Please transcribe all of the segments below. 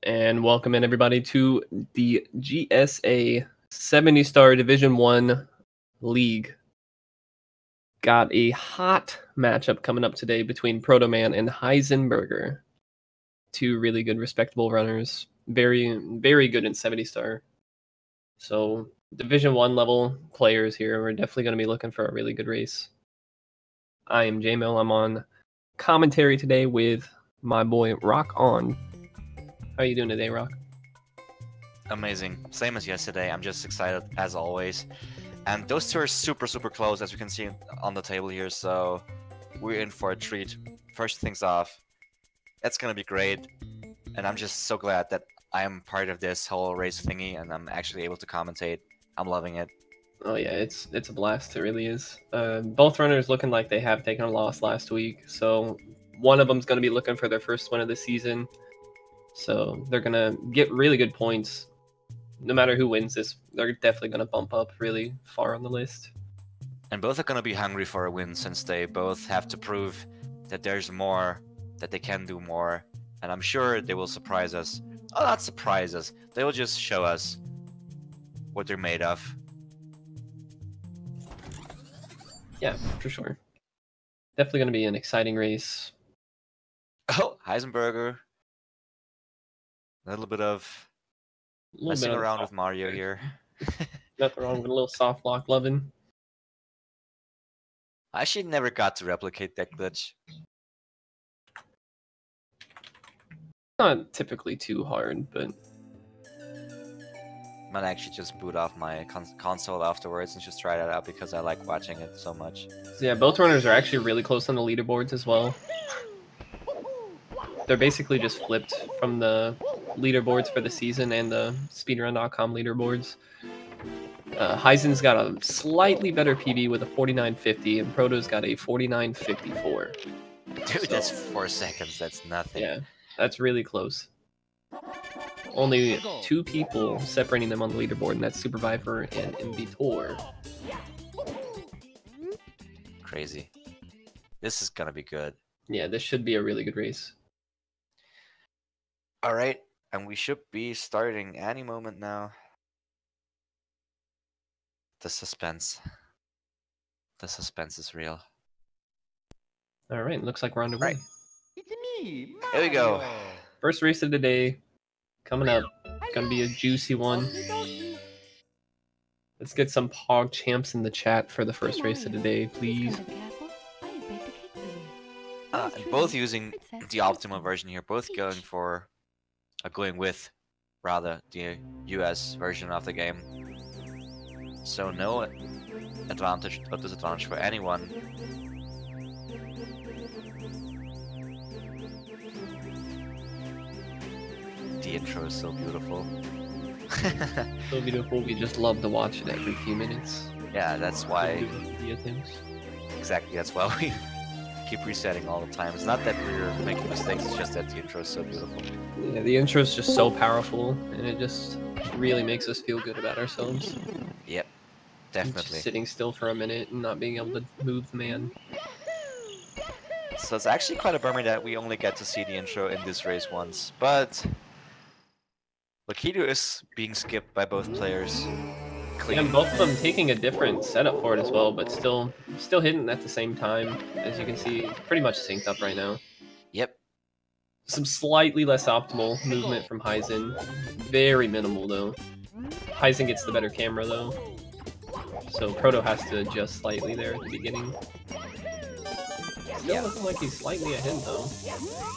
And welcome in everybody to the GSA 70-star Division 1 League. Got a hot matchup coming up today between Protoman and Heisenburger. Two really good, respectable runners. Very, very good in 70-star. So Division 1 level players here. We're definitely going to be looking for a really good race. I am J-Mill. I'm on commentary today with my boy Rock On. How are you doing today, Rock? Amazing. Same as yesterday. I'm just excited as always. And those two are super close, as you can see on the table here. So we're in for a treat. First things off, it's gonna be great. And I'm just so glad that I am part of this whole race thingy and I'm actually able to commentate. I'm loving it. Oh yeah, it's a blast. It really is. Both runners looking like they have taken a loss last week. So one of them's going to be looking for their first win of the season. So they're going to get really good points. No matter who wins this, they're definitely going to bump up really far on the list. And both are going to be hungry for a win since they both have to prove that there's more, that they can do more. And I'm sure they will surprise us. Oh, not surprise us. They will just show us what they're made of. Yeah, for sure. Definitely going to be an exciting race. Oh, Heisenburger. A little bit of messing around with Mario here. Nothing wrong with a little soft lock loving. I actually never got to replicate that glitch. Not typically too hard, but I might actually just boot off my console afterwards and just try that out because I like watching it so much. So yeah, both runners are actually really close on the leaderboards as well. They're basically just flipped from the leaderboards for the season and the Speedrun.com leaderboards. Heisen's got a slightly better PB with a 49.50, and Proto's got a 49.54. Dude, that's 4 seconds. That's nothing. Yeah, that's really close. Only two people separating them on the leaderboard, and that's Survivor and Invitor. Crazy. This is gonna be good. Yeah, this should be a really good race. Alright, and we should be starting any moment now. The suspense. The suspense is real. Alright, looks like we're on the way. It's me, Mario. Here we go. First race of the day coming up. Gonna be a juicy one. Let's get some Pog champs in the chat for the first race of the day, please. Both using the optimal version here, both going with rather the US version of the game. So no advantage or disadvantage for anyone. The intro is so beautiful. So beautiful, we just love to watch it every few minutes. Yeah, that's why. Things. Exactly, that's why we keep resetting all the time. It's not that we're making mistakes, it's just that the intro is so beautiful. Yeah, the intro is just so powerful, and it just really makes us feel good about ourselves. Yep, definitely. Just sitting still for a minute and not being able to move the man. So it's actually quite a bummer that we only get to see the intro in this race once, but Lakitu is being skipped by both players. Yeah, and both of them taking a different setup for it as well, but still hitting at the same time. As you can see, it's pretty much synced up right now. Yep. Some slightly less optimal movement from Heisen. Very minimal though. Heisen gets the better camera though. So Proto has to adjust slightly there at the beginning. Still looking like he's slightly ahead though.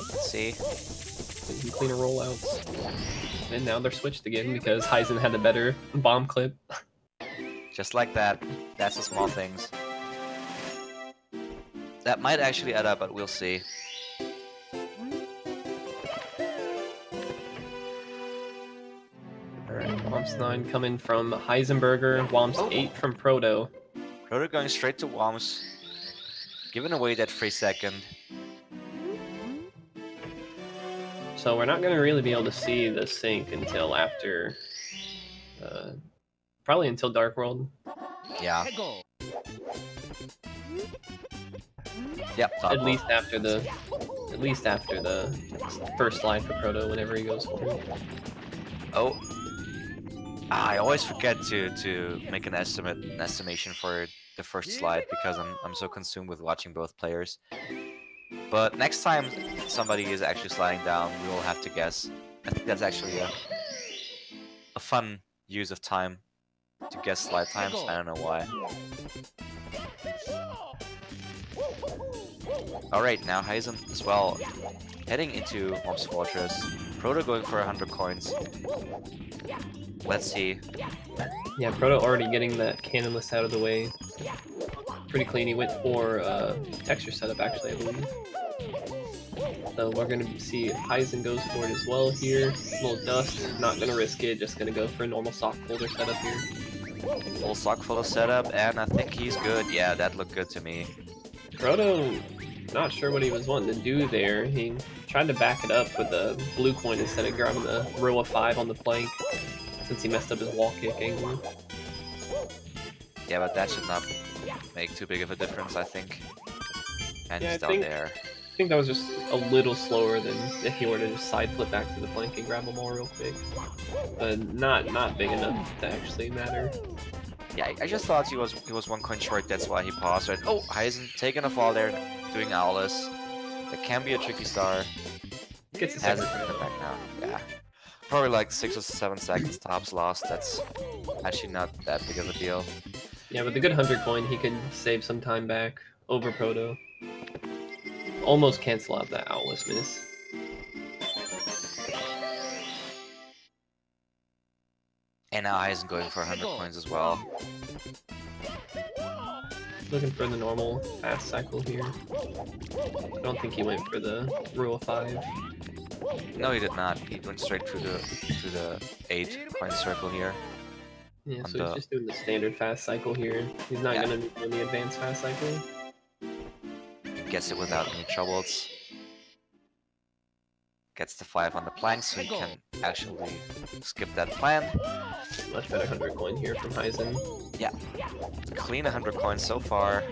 Let's see. Some cleaner rollouts. And now they're switched again because Heisen had a better bomb clip. Just like that. That's the small things. That might actually add up, but we'll see. Alright, Womps 9 coming from Heisenburger, Womps 8 from Proto. Proto going straight to Womps, giving away that free second. So we're not going to really be able to see the sync until after, probably until Dark World. Yeah. Yep. At least after the At least after the first slide for Proto, whenever he goes for it. Oh. I always forget to make an estimation for the first slide because I'm so consumed with watching both players. But next time somebody is actually sliding down, we will have to guess. I think that's actually a fun use of time to guess slide times. I don't know why. Alright, now Heisen as well, heading into Mom's Fortress. Proto going for 100 coins. Let's see. Yeah, Proto already getting that cannonless out of the way. Pretty clean. He went for texture setup, actually, I believe. So we're going to see if Heisen goes for it as well here. A little dust, not going to risk it, just going to go for a normal sock folder setup here. Full sock folder setup, and I think he's good. Yeah, that looked good to me. Proto, not sure what he was wanting to do there. He tried to back it up with a blue coin instead of grabbing the row of 5 on the plank, since he messed up his wall kick angle. Yeah, but that should not make too big of a difference, I think. And Yeah, he's down there. I think that was just a little slower than if he were to just side flip back to the plank and grab them all real quick. But not big enough to actually matter. Yeah, I just thought he was one coin short, that's why he paused. Right? Oh, Heisen taking a fall there, doing Owless. That can be a tricky star. Gets his Hasn't second come back now. Yeah. Probably like 6 or 7 seconds tops lost. That's actually not that big of a deal. Yeah, with a good 100 coin, he could save some time back over Proto. Almost cancel out that Owless miss. And now Heisen going for 100 coins as well. Looking for the normal fast cycle here. I don't think he went for the rule of 5. No, he did not. He went straight through the 8 coin circle here. Yeah, so he's just doing the standard fast cycle here. He's not gonna do any advanced fast cycle. Gets it without any troubles. Gets the 5 on the plank, so he can actually skip that plan. Much better 100 coin here from Heisen. Yeah. Clean 100 coins so far.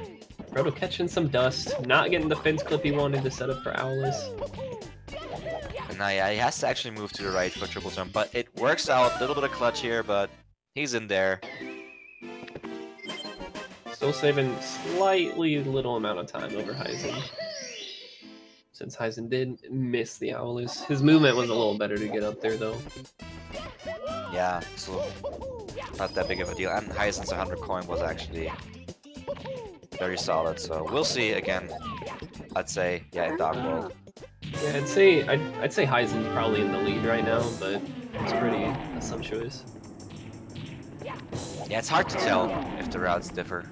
Proto catching some dust, not getting the fence clip he wanted to set up for Owless. And now, yeah, he has to actually move to the right for triple jump, but it works out. A little bit of clutch here, but he's in there. Still saving slightly little amount of time over Heisen. Since Heisen did miss the Owless. His movement was a little better to get up there, though. Yeah, so not that big of a deal. And Heisen's 100 coin was actually very solid, so we'll see again. I'd say, yeah, in Dog World. Yeah, I'd say Heisen's probably in the lead right now, but it's pretty assumptuous. Yeah, it's hard to tell if the routes differ.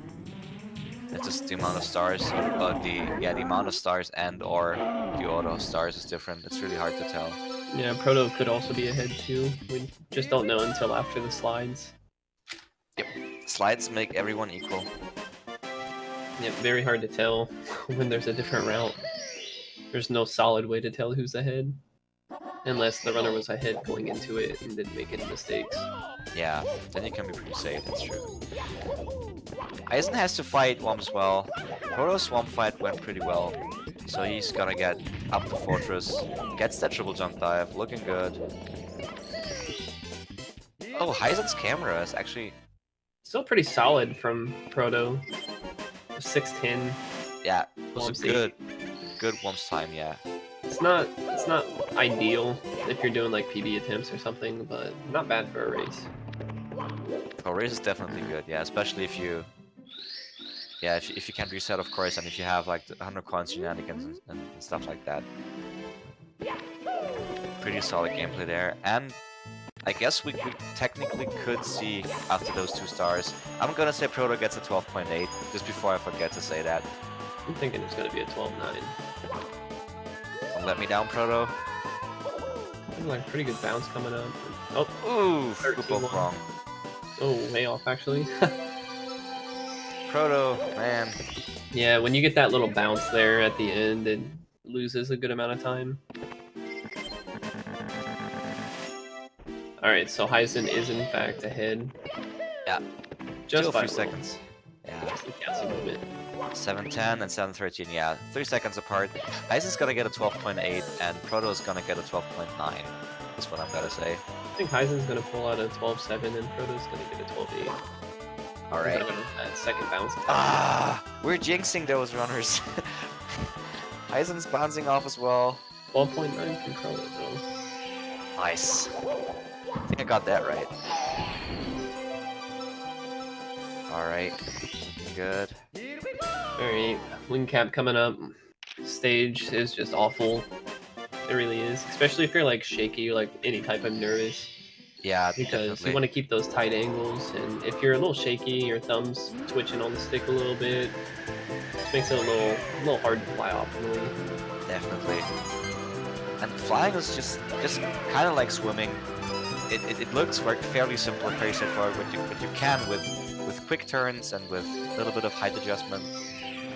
It's just the amount of stars, the amount of stars and or the order of stars is different. It's really hard to tell. Yeah, Proto could also be ahead too. We just don't know until after the slides. Yep, slides make everyone equal. Yep, very hard to tell when there's a different route. There's no solid way to tell who's ahead. Unless the runner was ahead going into it and didn't make any mistakes. Yeah, then you can be pretty safe, that's true. Eisen has to fight Womp as well. Proto's Swamp fight went pretty well. So he's gonna get up the fortress. Gets that triple jump dive, looking good. Oh, Heisen's camera is actually... Still pretty solid from Proto. 610. Yeah, it was a good Womp's time, yeah. It's not ideal if you're doing like PB attempts or something, but not bad for a race. For a race is definitely good, yeah, especially if you... Yeah, if you can reset, of course, and if you have like the 100 coins shenanigans and stuff like that. Pretty solid gameplay there, and I guess we technically could see after those 2 stars. I'm gonna say Proto gets a 12.8, just before I forget to say that. I'm thinking it's gonna be a 12.9. Don't let me down, Proto. Like pretty good bounce coming up. Oh, ooh, we're both wrong. Oh, way off actually. Proto, man. Yeah, when you get that little bounce there at the end, it loses a good amount of time. Alright, so Heisen is in fact ahead. Yeah. Just a by few seconds. Yeah. Just a guessing movement. 7:10 and 7:13. Yeah, 3 seconds apart. Heisen's gonna get a 12.8, and Proto's gonna get a 12.9. That's what I'm gonna say. I think Heisen's gonna pull out a 12.7 and Proto's gonna get a 12.8. All right. That second bounce. Ah, we're jinxing those runners. Heisen's bouncing off as well. 12.9 from Proto, though. Nice. I think I got that right. Alright. Good. Alright, wing cap coming up. Stage is just awful. It really is. Especially if you're like shaky or like any type of nervous. Yeah, Because definitely. you want to keep those tight angles, and if you're a little shaky, your thumb's twitching on the stick a little bit. It makes it a little hard to fly optimally. Definitely. And flying is just kind of like swimming. It looks like fairly simple and very straightforward, but you can with quick turns and with a little bit of height adjustment,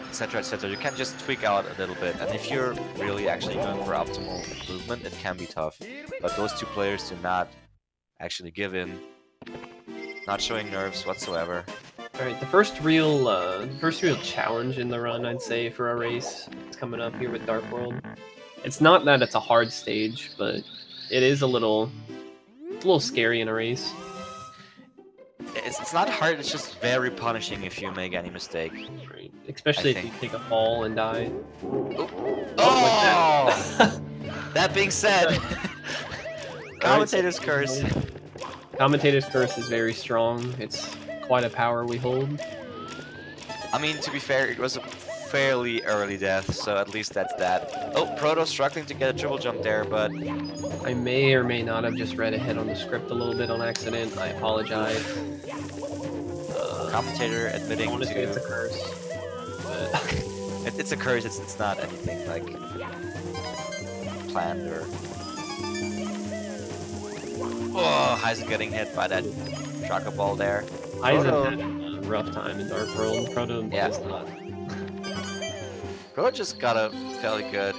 etc., etc. You can just tweak out a little bit, and if you're really actually going for optimal movement, it can be tough. But those two players do not actually give in, not showing nerves whatsoever. All right, the first real challenge in the run, I'd say, for a race is coming up here with Dark World. It's not that it's a hard stage, but it is a little scary in a race. It's not hard, it's just very punishing if you make any mistake. Right. Especially if you take a fall and die. Oh! That being said, Commentators curse. Commentator's curse is very strong. It's quite a power we hold. I mean, to be fair, it was a fairly early death, so at least that's that. Oh, Proto struggling to get a triple jump there, but I may or may not have just read ahead on the script a little bit on accident. I apologize. Commentator admitting I want to say it's a to... curse. But It's a curse, it's not anything like planned or... Oh, Heisen getting hit by that tracker ball there. Heisen had a rough time in Dark World. Proto does not. Proto just got a fairly good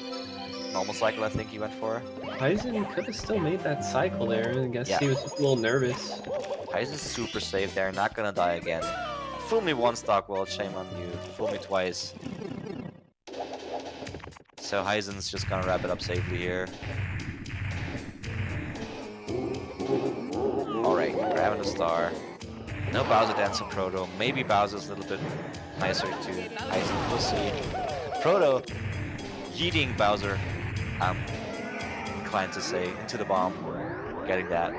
normal cycle, I think he went for. Heisen could have still made that cycle there. I guess he was just a little nervous. Heisen's super safe there, not gonna die again. Fool me once, Dark World, shame on you. Fool me twice. So Heisen's just gonna wrap it up safely here. Alright, grabbing a star. No Bowser dance for Proto. Maybe Bowser's a little bit nicer to Heisen. We'll see. Proto yeeting Bowser, I'm inclined to say, into the bomb. Getting that.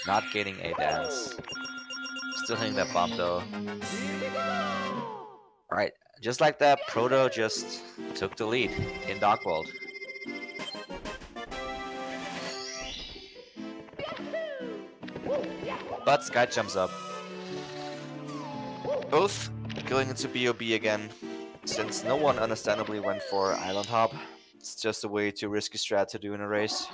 Not getting a dance. Still hitting that bomb though. Alright, just like that, Proto just took the lead in Dark World. But Sky jumps up. Both going into BOB again, since no one understandably went for Island Hop. It's just a way too risky strat to do in a race.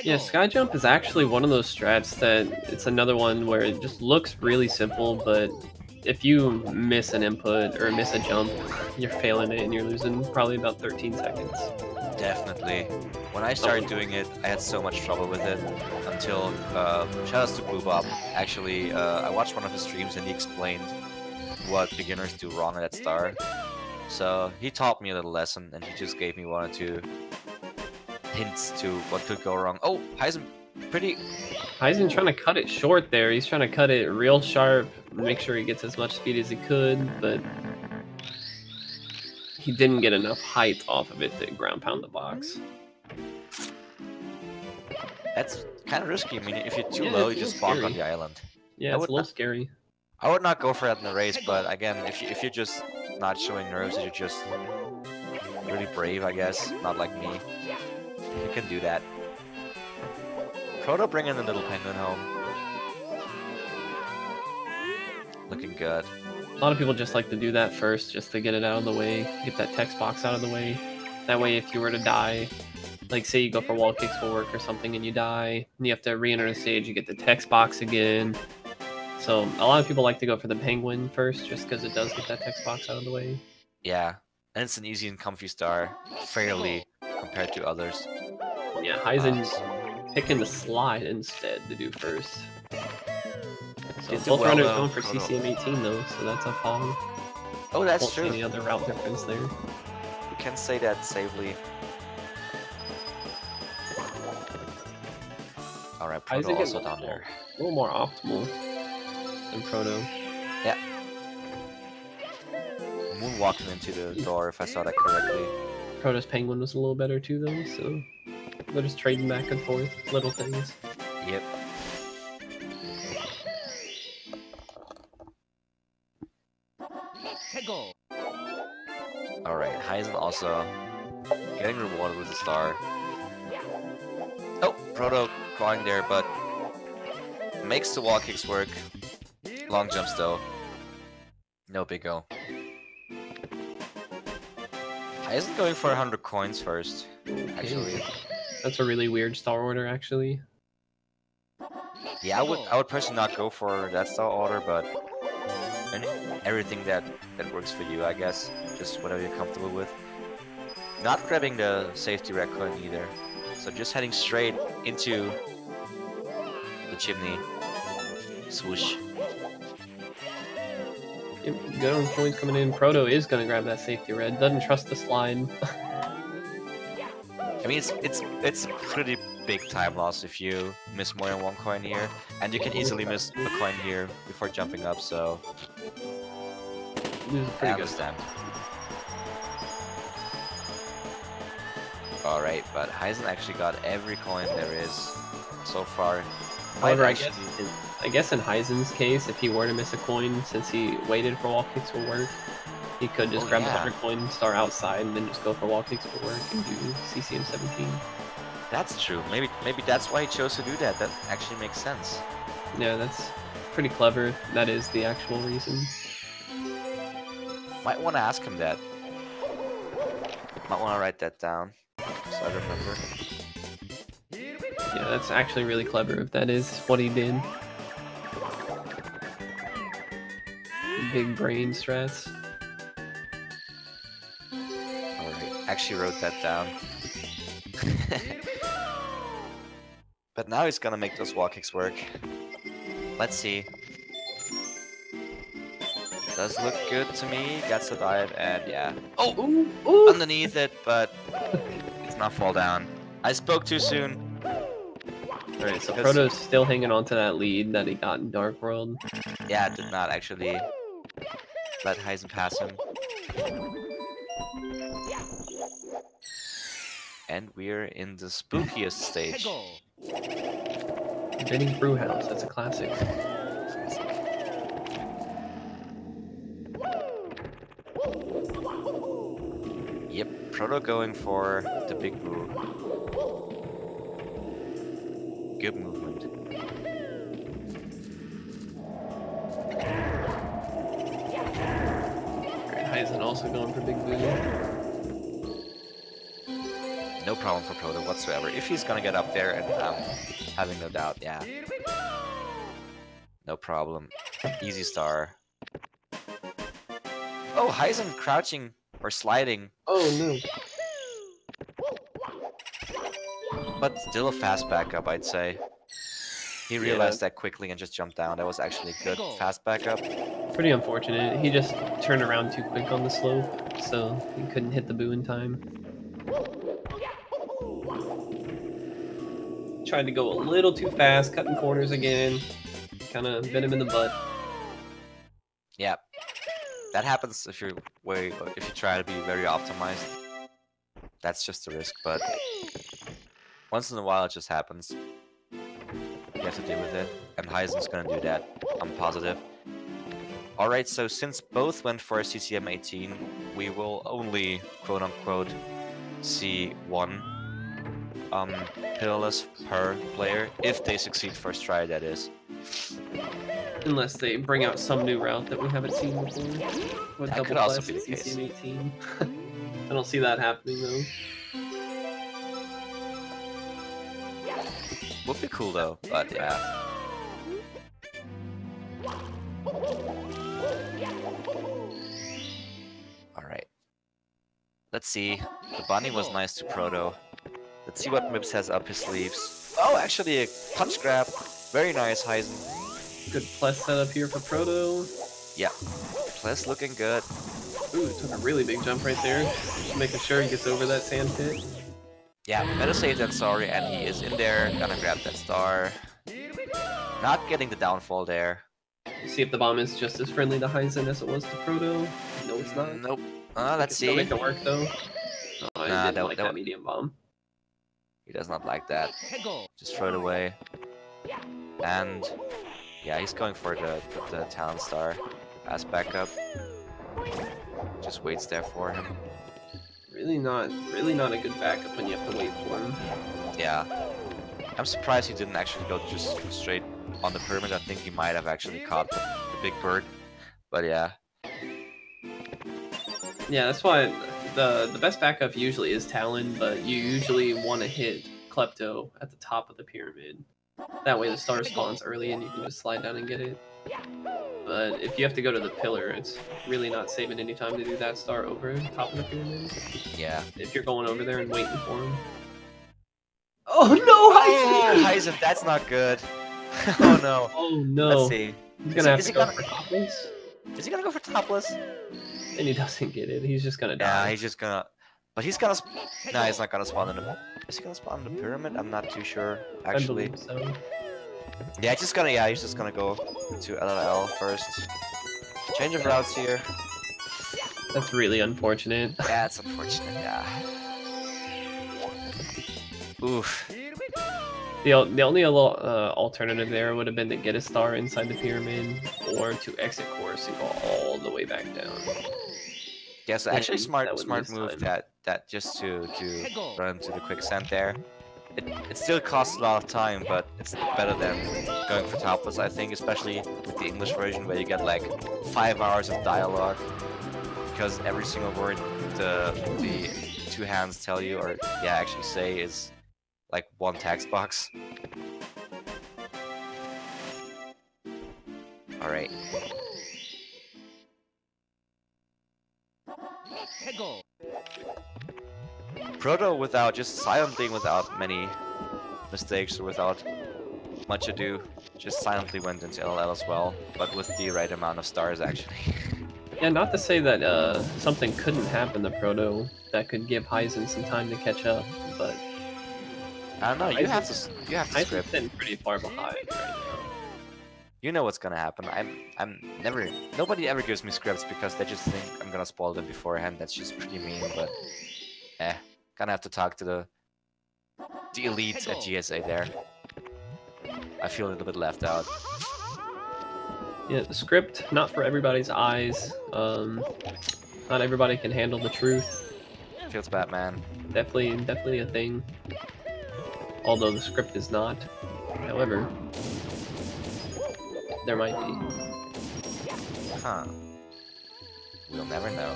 Yeah, Sky Jump is actually one of those strats that it's another one where it just looks really simple, but if you miss an input or miss a jump, you're failing it and you're losing probably about 13 seconds. Definitely. When I started doing it, I had so much trouble with it until, shoutouts to Boobop. Actually, I watched one of his streams and he explained what beginners do wrong at that star. So he taught me a little lesson and he just gave me one or two hints to what could go wrong. Oh, Heisen Heisen trying to cut it short there. He's trying to cut it real sharp, make sure he gets as much speed as he could, but he didn't get enough height off of it to ground pound the box. That's kind of risky. I mean, if you're too low, you just bonk on the island. Yeah, it's a little scary. I would not go for that in the race, but again, if you're just not showing nerves, you're just really brave, I guess. Not like me. You can do that. Proto bringing the little penguin home. Looking good. A lot of people just like to do that first, just to get it out of the way, get that text box out of the way. That way, if you were to die, like say you go for wall kicks for work or something and you die, and you have to re-enter the stage, you get the text box again. So a lot of people like to go for the penguin first, just because it does get that text box out of the way. Yeah, and it's an easy and comfy star, fairly compared to others. Yeah, Heisen's picking the slide instead to do first. So Did do both well, runners though. going for Proto. CCM 18 though, so that's a pog. Oh, that's Won't see true. any other route difference there. We can say that safely. Alright, Proto Isaac is also down there. a little more optimal than Proto. Yeah. Moonwalking into the door, if I saw that correctly. Proto's Penguin was a little better too though, so they're just trading back and forth, little things. Yep. Alright, Heisen also getting rewarded with a star. Oh, Proto going there, but makes the wall kicks work. Long jumps though. No big O. Heisen going for 100 coins first, actually. That's a really weird star order actually. Yeah, I would personally not go for that star order, but everything that works for you, I guess. Just whatever you're comfortable with. Not grabbing the safety red coin either. So just heading straight into the chimney. Swoosh. Good on coins coming in. Proto is gonna grab that safety red. Doesn't trust the slide. I mean, it's a pretty big time loss if you miss more than one coin here, and you can easily miss a coin here before jumping up. So Lose I pretty good. understand. All right, but Heisen actually got every coin there is so far. However, Might I guess in Heisen's case, if he were to miss a coin, since he waited for wall kicks to work, he could just grab the 100 coin, star outside, and then just go for wall kicks to work and do CCM 17. That's true. Maybe that's why he chose to do that. That actually makes sense. Yeah, that's pretty clever. If that is the actual reason. Might want to ask him that. Might want to write that down so I remember. Yeah, that's actually really clever if that is what he did. Big brain stress. Alright, actually wrote that down. But now he's gonna make those wall kicks work. Let's see. Does look good to me. Gets the dive and yeah. Oh! Ooh, ooh. Underneath it, but it's not fall down. I spoke too soon. Alright, so Proto's still hanging on to that lead that he got in Dark World. Yeah, did not actually let Heisen pass him. And we're in the spookiest stage. Benny's Brewhouse, that's a classic. Yep, Proto going for the big brew. Good movement. Heisen also going for big boo. No problem for Proto whatsoever. If he's gonna get up there, and I'm having no doubt, yeah. No problem. Easy star. Oh, Heisen crouching or sliding. Oh no. But still a fast backup, I'd say. He realized that quickly and just jumped down. That was actually a good fast backup. Pretty unfortunate. He just turned around too quick on the slope, so he couldn't hit the boo in time. Tried to go a little too fast, cutting corners again. Kind of bit him in the butt. Yeah. That happens if you try to be very optimized. That's just a risk, but once in a while it just happens. You have to deal with it, and Heisen's gonna do that. I'm positive. Alright, so since both went for CCM 18, we will only quote-unquote see one pillarless per player, if they succeed first try, that is. Unless they bring out some new route that we haven't seen before. With That double could also plus be the case. CCM 18. I don't see that happening though. Would be cool though, but yeah. Alright. Let's see. The bunny was nice to Proto. Let's see what Mips has up his sleeves. Oh, actually a punch grab. Very nice, Heisen. Good plus setup here for Proto. Yeah, Plus looking good. Ooh, took a really big jump right there. Just making sure he gets over that sand pit. Yeah, better safe than sorry, and he is in there. Gonna grab that star. Not getting the downfall there. See if the bomb is just as friendly to Heisen as it was to Proto. No, it's not. Nope. Let's Still see. make it work though. Oh, I didn't like that that medium bomb. He does not like that. Just throw it away. And yeah, he's going for the talent star as backup. Just waits there for him. Really not a good backup when you have to wait for him. Yeah. I'm surprised he didn't actually go just straight on the pyramid. I think he might have actually caught the big bird. But yeah. Yeah, that's why the best backup usually is Talon, but you usually want to hit Klepto at the top of the pyramid. That way the star spawns early and you can just slide down and get it. But if you have to go to the pillar, it's really not saving any time to do that star over the top of the pyramid. Yeah. If you're going over there and waiting for him. Oh no, Heisen! Oh, Heisen, that's not good. Oh no. Oh no. Let's see. He's gonna have to go for topless. Is he gonna go for topless? And he doesn't get it. He's just gonna die. Yeah, he's just gonna. But he's gonna. No, he's not gonna spawn in the. Is he gonna spawn in the pyramid? I'm not too sure. Actually. I believe so. Yeah, he's just gonna. Yeah, he's just gonna go to LLL first. Change of routes here. That's really unfortunate. Yeah, it's unfortunate. Yeah. Oof. The only alternative there would have been to get a star inside the pyramid, or to exit course and go all the way back down. Yeah, so actually smart lose move time. that just to run to the quicksand there. It still costs a lot of time, but it's better than going for topless, I think, especially with the English version where you get like 5 hours of dialogue because every single word the two hands tell you, or yeah, actually say, is like one text box. All right. Proto without just silently, without many mistakes or without much ado, just silently went into LL as well, but with the right amount of stars actually. Yeah, not to say that something couldn't happen to Proto that could give Heisen some time to catch up, but I don't know. You have to Heisen's script. sitting pretty far behind right now. You know what's gonna happen. Nobody ever gives me scripts because they just think I'm gonna spoil them beforehand. That's just pretty mean, but gonna have to talk to the elites at GSA there. I feel a little bit left out. Yeah, the script, not for everybody's eyes. Not everybody can handle the truth. Feels bad, man. Definitely a thing. Although the script is not. However, there might be. Huh. We'll never know.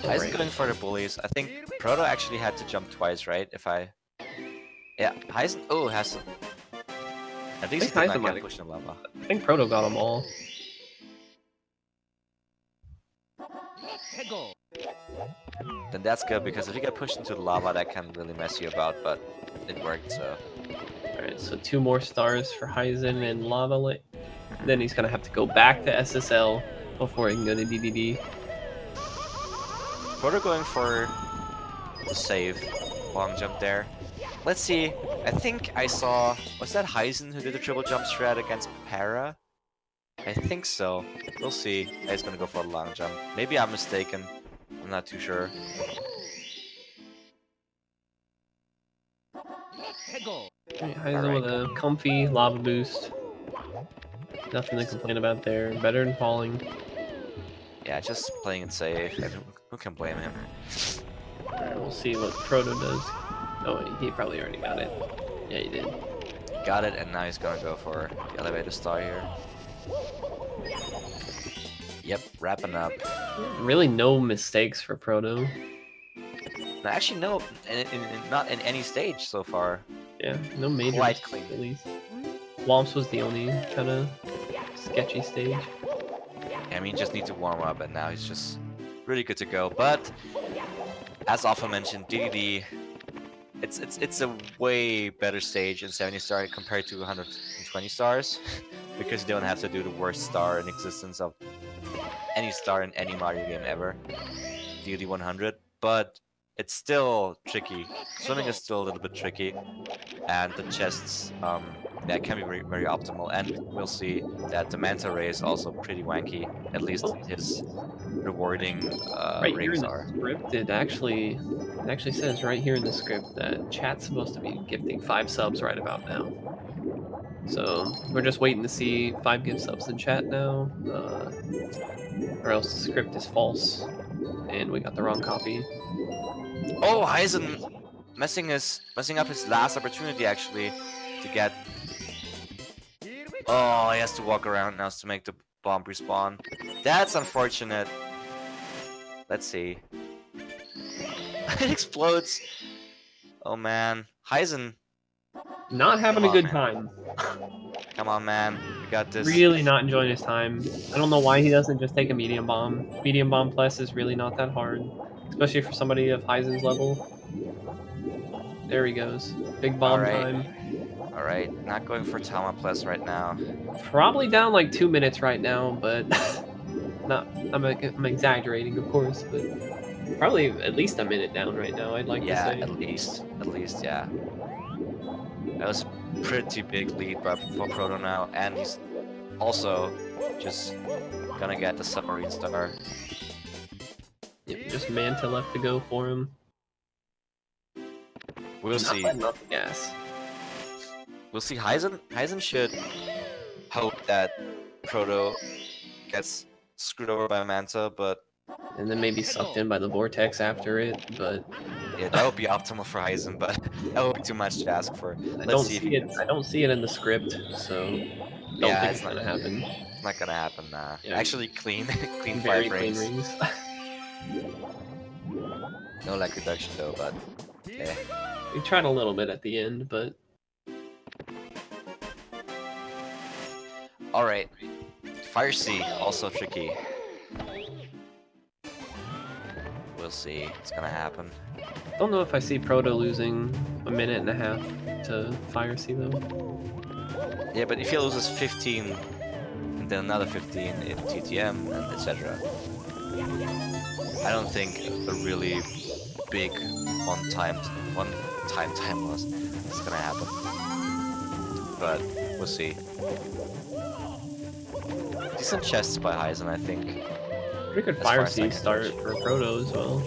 Heisen going for the bullies. I think Proto actually had to jump twice, right? Yeah, Heisen. Oh, has to. At least he did not get pushed in lava. I think Proto got them all. Then that's good, because if you get pushed into the lava, that can really mess you about, but it worked, so. Alright, so 2 more stars for Heisen and Lava. Then he's gonna have to go back to SSL before he can go to DDD. Proto going for the save long jump there. Let's see. I think I saw. Was that Heisen who did the triple jump strat against Para? I think so. We'll see. He's gonna go for a long jump. Maybe I'm mistaken. I'm not too sure. Heisen with a comfy lava boost. Nothing to complain about there. Better than falling. Yeah, just playing it safe. Who can blame him? Alright, we'll see what Proto does. Oh, he probably already got it. Yeah, he did. Got it, and now he's gonna go for the elevator star here. Yep, wrapping up. Really no mistakes for Proto. No, actually, no, not in any stage so far. Yeah, no major Quite mistakes, clean. at least. Womps was the only kind of sketchy stage. I mean, just need to warm up, and now he's just really good to go. But as often mentioned, DDD it's a way better stage in 70 star compared to 120 stars because you don't have to do the worst star in existence of any star in any Mario game ever, DD 100. But it's still tricky. Swimming is still a little bit tricky, and the chests yeah, can be very optimal. And we'll see that the manta ray is also pretty wanky. At least his rewarding Right here in rings the are. script, it actually says right here in the script that chat's supposed to be gifting 5 subs right about now. So we're just waiting to see 5 gift subs in chat now, or else the script is false and we got the wrong copy. Oh, Heisen messing up his last opportunity actually to get. Oh, he has to walk around now to make the bomb respawn. That's unfortunate. Let's see. It explodes. Oh man, Heisen. Not having a good time. Come on, man. We got this. Really not enjoying his time. I don't know why he doesn't just take a medium bomb. Medium bomb plus is really not that hard, especially for somebody of Heisen's level. There he goes. Big bomb time. Alright, not going for Tama plus right now. Probably down like 2 minutes right now, but not. I'm exaggerating, of course, but probably at least a minute down right now. I'd like to say. Yeah, at least, yeah. That was a pretty big lead for Proto now, and he's also just gonna get the submarine star. Yep, just Manta left to go for him. We'll see. Enough gas. We'll see. Heisen should hope that Proto gets screwed over by Manta, but and then maybe sucked in by the vortex after it. But yeah, that would be optimal for Heisen, but that would be too much to ask for. I don't see it in the script, so don't think it's gonna happen. It's not gonna happen. Nah. Yeah. Actually, clean 5 Very rings. clean rings. No lag reduction though, but yeah. We tried a little bit at the end, but Alright. Fire Sea, also tricky. We'll see. It's gonna happen. don't know if I see Proto losing a minute and a half to Fire Sea though. Yeah, but if he loses 15 and then another 15 in TTM and etc. I don't think a really big one-time time loss is gonna happen. But we'll see. Decent chests by Heisen, I think. Pretty good Fire Sea start for Proto as well.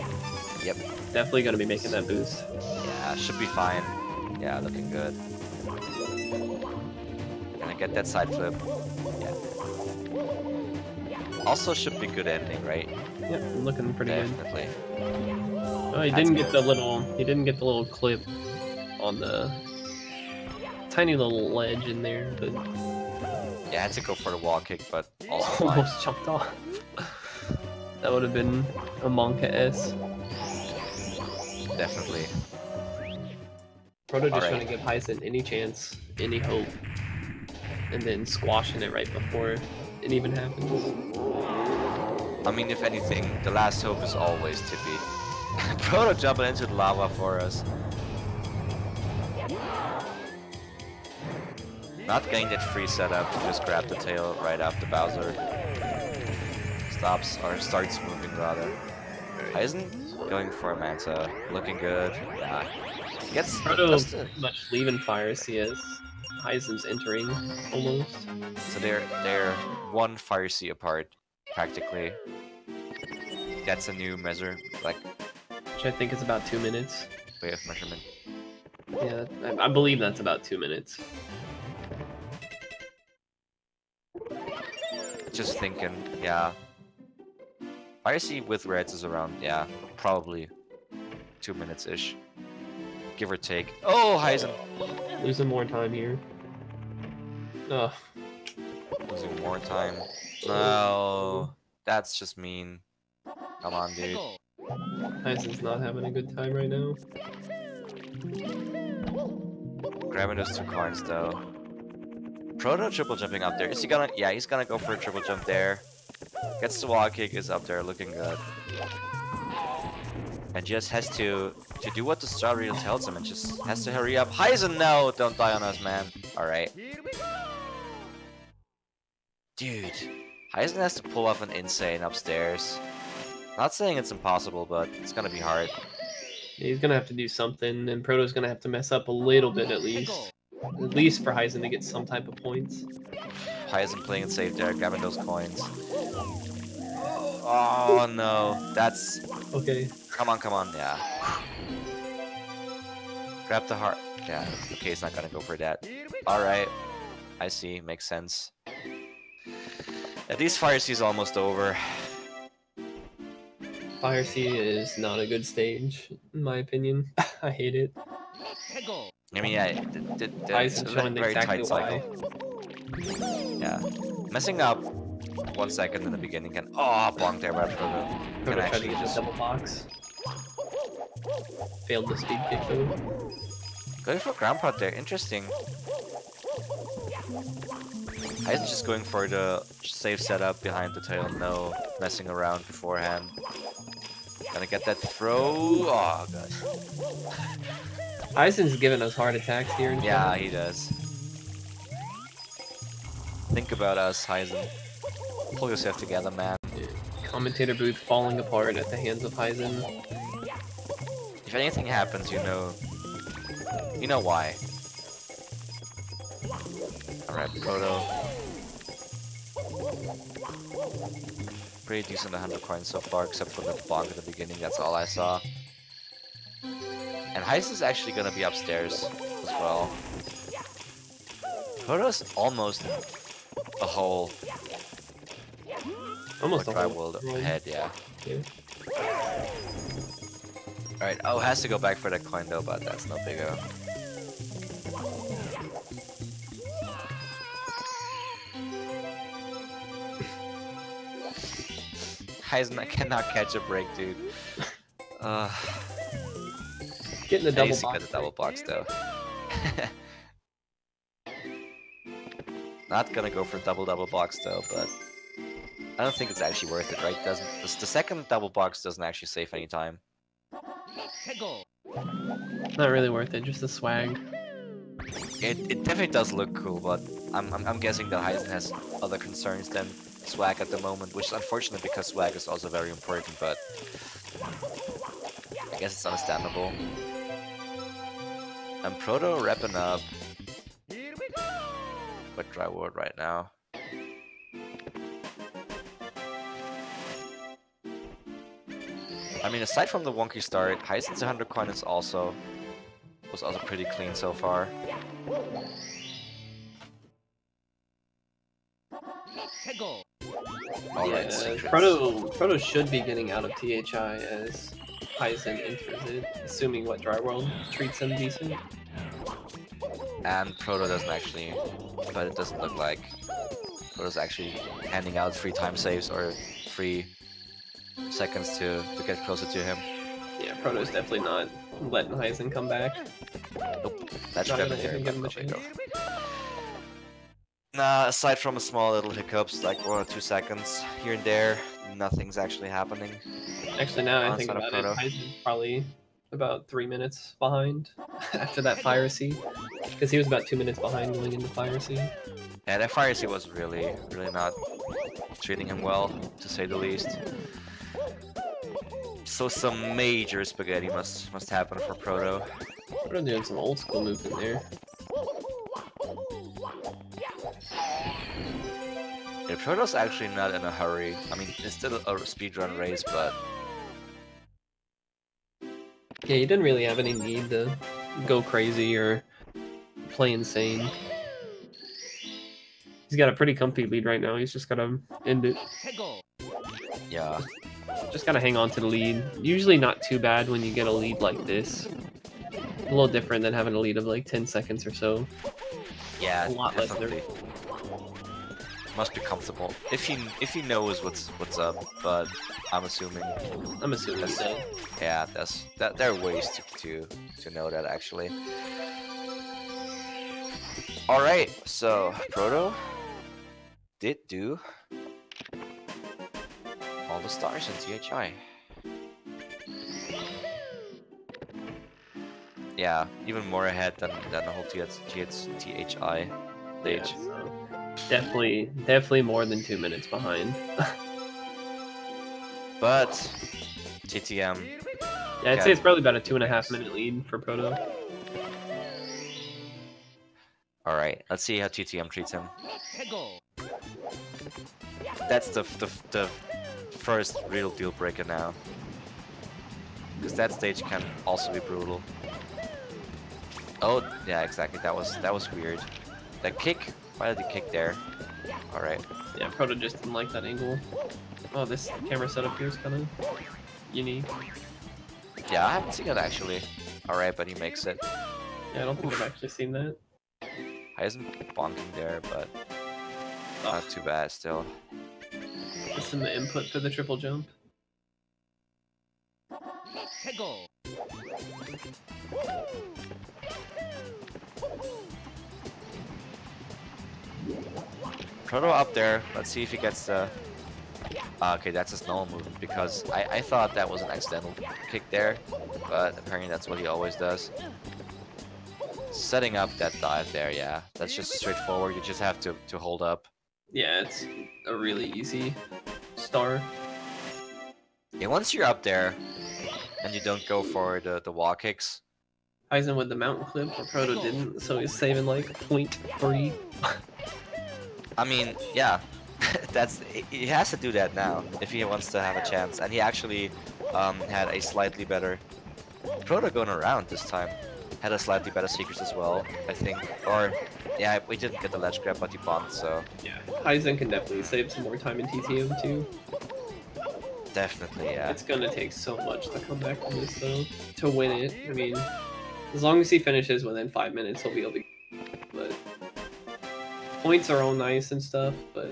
Yep. Definitely gonna be making that boost. Yeah, should be fine. Yeah, looking good. Gonna get that side flip. Yeah. Also should be good ending, right? Yep, looking pretty Definitely. good. Oh, he didn't get the little clip on the tiny little ledge in there, but Yeah, I had to go for the wall kick, but also fine. almost jumped off. That would have been a Monka S. Definitely. Proto just trying to give Heisen any chance, any hope, and then squashing it right before it even happens. I mean, if anything, the last hope is always Tippy. Proto jumping into the lava for us. Not getting that free setup to just grab the tail right after Bowser stops or starts moving rather. Heisen going for a Manta, looking good. Yeah, gets Proto pretty much leaving Fire Sea as Heisen's entering almost. So they're one Fire Sea apart practically. That's a new measure, like Which I think is about 2 minutes. way of measurement. Yeah, I believe that's about 2 minutes. Just thinking, yeah. Fire Sea with reds is around, yeah, probably 2 minutes-ish. Give or take. Oh, Heisen! Losing more time here. Ugh. Losing more time. No, that's just mean. Come on, dude. Heisen's not having a good time right now. Grabbing those 2 coins, though. Proto triple jumping up there. Is he gonna? Yeah, he's gonna go for a triple jump there. Gets the wall kick, is up there, looking good. and just has to do what the star reel tells him, and just has to hurry up. Heisen, no, don't die on us, man. All right, dude. Heisen has to pull off an insane upstairs. Not saying it's impossible, but it's gonna be hard. Yeah, he's gonna have to do something, and Proto's gonna have to mess up a little bit at least. At least for Heisen to get some type of points. Heisen playing it safe there, grabbing those coins. Oh no, that's... Okay. Come on, yeah. Grab the heart. Yeah, okay, he's not gonna go for that. Alright, I see, makes sense. At least Fire Sea is almost over. Fire Sea is not a good stage, in my opinion. I hate it. I mean, yeah, it's a showing very exactly tight why. cycle. Yeah, messing up 1 second in the beginning can... Oh, bonk there by Proto. Proto tried to get the double box. Failed the speed kick though. Going for ground pot there, interesting. Heisen's just going for the safe setup behind the tail, no messing around beforehand. Gonna get that throw. Oh god. Heisen's giving us heart attacks here. Yeah, he does. Think about us, Heisen. Pull yourself together, man. Commentator booth falling apart at the hands of Heisen. If anything happens, you know why. Alright, Proto. Pretty decent 100 coins so far, except for the bonk at the beginning, that's all I saw. And Heisen's actually gonna be upstairs as well. Proto's almost a whole... Almost a whole world ahead, yeah. Yeah. Alright, oh, has to go back for that coin though, but that's no big deal. Heisen cannot catch a break, dude. Getting the double Nice, box. got the double box though. Not gonna go for double box though, but I don't think it's actually worth it, right? The second double box doesn't actually save any time. Not really worth it, just the swag. It definitely does look cool, but I'm guessing that Heisen has other concerns than swag at the moment, which is unfortunate because swag is also very important, but I guess it's understandable. And Proto wrapping up with Dry Ward right now. I mean, aside from the wonky start, Heisen's 100 coin was also pretty clean so far. Alright, Yeah, Proto should be getting out of THI as Heisen enters it, assuming what Dry World treats him decent. And Proto doesn't actually, but it doesn't look like Proto's actually handing out free time saves or free seconds to get closer to him. Yeah, Proto's definitely not letting Heisen come back. Nope, that should Not have even been give him a there. chance. Nah, aside from a small little hiccups, like 1 or 2 seconds here and there, nothing's actually happening. Actually, now I On think side of about it, Proto. Heisen's probably about 3 minutes behind after that Fire Sea, because he was about 2 minutes behind going into Fire Sea. Yeah, that Fire Sea was really not treating him well, to say the least. So some major spaghetti must happen for Proto. Proto doing some old school movement there. Yeah, Proto's actually not in a hurry. I mean, it's still a speedrun race, but Yeah, he didn't really have any need to go crazy or play insane. He's got a pretty comfy lead right now. He's just gotta end it. yeah. Just gotta hang on to the lead. Usually not too bad when you get a lead like this. A little different than having a lead of like 10 seconds or so. Yeah, A lot less definitely. Must be comfortable if he knows what's up, but I'm assuming so. yeah, there are ways to know that actually. All right, so Proto did do all the stars in THI. yeah, even more ahead than the whole THI stage. Yeah, so definitely more than 2 minutes behind. But TTM. Yeah, I'd say Okay. it's probably about a 2.5 minute lead for Proto. All right, let's see how TTM treats him. That's the first real deal breaker now, because that stage can also be brutal. Oh yeah, exactly. That was weird. That kick. Why did he kick there? All right. Yeah, Proto just didn't like that angle. Oh, this camera setup here is kind of unique. Yeah, I haven't seen it actually. All right, but he makes it. Yeah, I don't think I've actually seen that. Heisen bonking there, but not too bad still. Just in the input for the triple jump. Proto up there. Let's see if he gets the. Okay, that's his normal movement, because I thought that was an accidental kick there, but apparently that's what he always does. Setting up that dive there, yeah, that's just straightforward. You just have to hold up. Yeah, it's a really easy star. Yeah, once you're up there and you don't go for the wall kicks. Heisen with the mountain clip, where Proto didn't, so he's saving like 0.3. I mean, yeah, he has to do that now if he wants to have a chance. And he actually had a slightly better Proto going around this time. Had a slightly better secrets as well, I think. Or yeah, we didn't get the ledge grab, but he bombed, so Yeah, Heisen can definitely save some more time in TTM too. definitely, yeah. It's gonna take so much to come back from this though, to win it. I mean, as long as he finishes within 5 minutes, he'll be able to. But points are all nice and stuff, but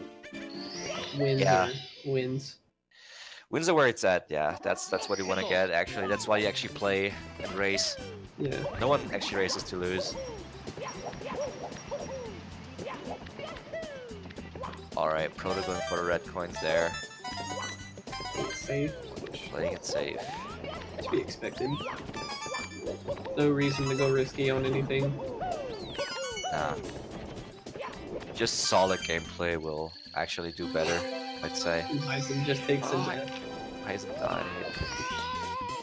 wins Yeah. are wins. Wins are where it's at, yeah. That's what you want to get, actually. That's why you actually play and race. Yeah. No one actually races to lose. Alright, Proto going for the red coins there. Safe. Playing it safe. To be expected. No reason to go risky on anything. Nah. Just solid gameplay will actually do better, I'd say. Heisen just takes it. Heisen died.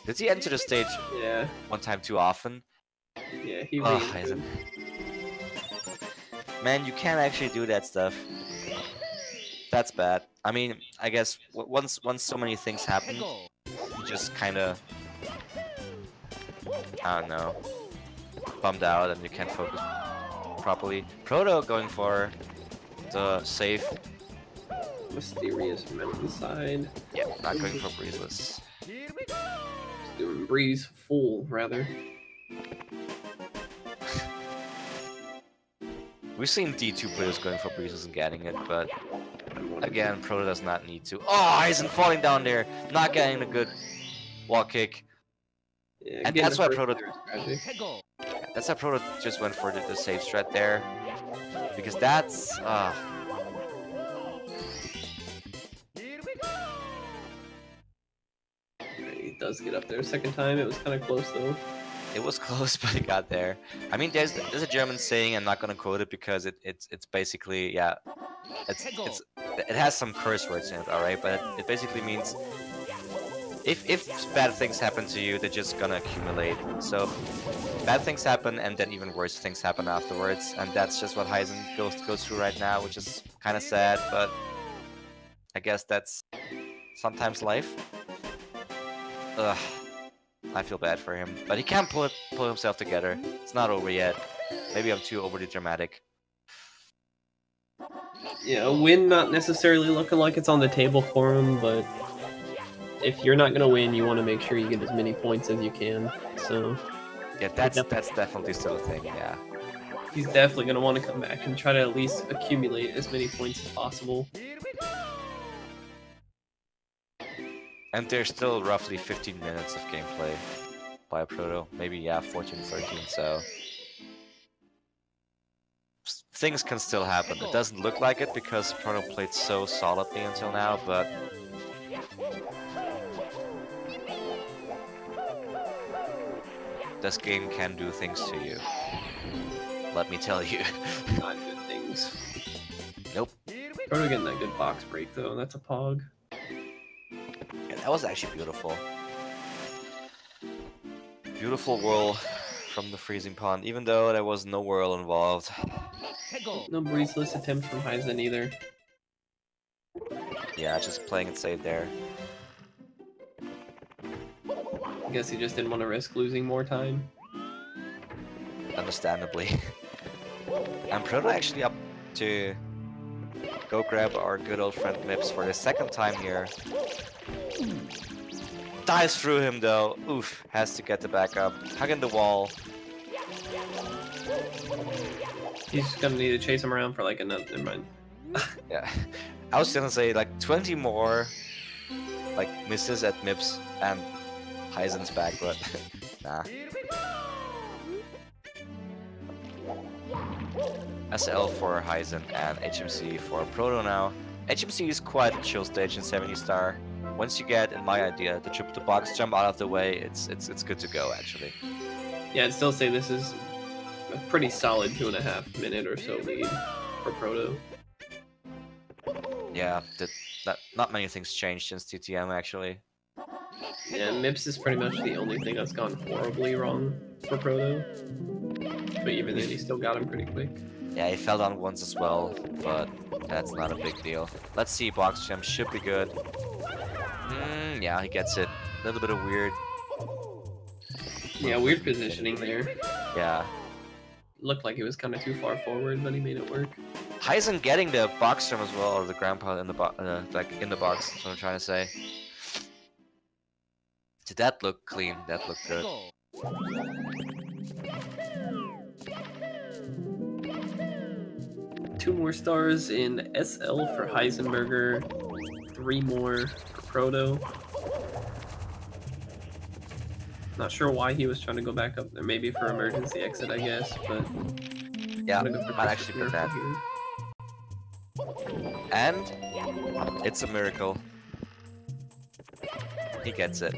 Did he enter the stage Yeah. one time too often? Yeah, he Oh, really Heisen. Man, you can't actually do that stuff. That's bad. I mean, I guess once so many things happen, you just kind of, I don't know, bummed out and you can't focus properly. Proto going for the safe. Mysterious mountainside. Yep, not going for breezeless. Just doing breeze full, rather. We've seen D2 players going for breezes and getting it, but again, Proto does not need to. Oh, Heisen falling down there, not getting a good wall kick. Yeah, And getting that's the why first Proto. there is tragic. That's why Proto just went for the safe strat there, because that's. He does get up there second time. It was kind of close though. It was close, but it got there. I mean, there's a German saying. I'm not gonna quote it because it's basically, yeah, it has some curse words in it, all right. But it basically means if bad things happen to you, they're just gonna accumulate. So bad things happen, and then even worse things happen afterwards, and that's just what Heisen goes through right now, which is kind of sad. But I guess that's sometimes life. Ugh. I feel bad for him, but he can't pull himself together. It's not over yet. Maybe I'm too overly dramatic. Yeah, a win not necessarily looking like it's on the table for him, but if you're not gonna win, you want to make sure you get as many points as you can. So yeah, that's definitely still a thing. Yeah, he's definitely gonna want to come back and try to at least accumulate as many points as possible. and there's still roughly 15 minutes of gameplay by Proto. Maybe, yeah, 14, 13, so things can still happen. It doesn't look like it because Proto played so solidly until now, but this game can do things to you. Let me tell you. Not good things. Nope. Proto getting that good box break though. That's a pog. Yeah, that was actually beautiful. Beautiful whirl from the freezing pond, even though there was no whirl involved. No breezeless attempts from Heisen either. Yeah, just playing it safe there. I guess he just didn't want to risk losing more time. Understandably. And Proto actually up to go grab our good old friend Mips for the second time here. Dives through him though. Oof, has to get the back up. Hugging the wall. He's gonna need to chase him around for like another. Never mind. Yeah. I was gonna say like 20 more like misses at Mips and Heisen's back, but nah. SL for Heisen and HMC for Proto now. HMC is quite a chill stage in 70 star. Once you get, in my idea, the triple to box jump out of the way, it's good to go actually. Yeah, I'd still say this is a pretty solid 2.5 minute or so lead for Proto. Yeah, not many things changed since TTM actually. Yeah, Mips is pretty much the only thing that's gone horribly wrong for Proto. But even then, he still got him pretty quick. Yeah, he fell down once as well, but that's not a big deal. Let's see, box jump should be good. Yeah, he gets it. A little bit of weird. Yeah, weird positioning there. Yeah. Looked like he was kind of too far forward, but he made it work. Heisen getting the box jump as well, or the grandpa in the like in the box. That's what I'm trying to say. Did that look clean? That looked good. Two more stars in SL for Heisenburger. 3 more for Proto. Not sure why he was trying to go back up there. Maybe for emergency exit, I guess. But yeah, might actually put that. Here. And it's a miracle. He gets it.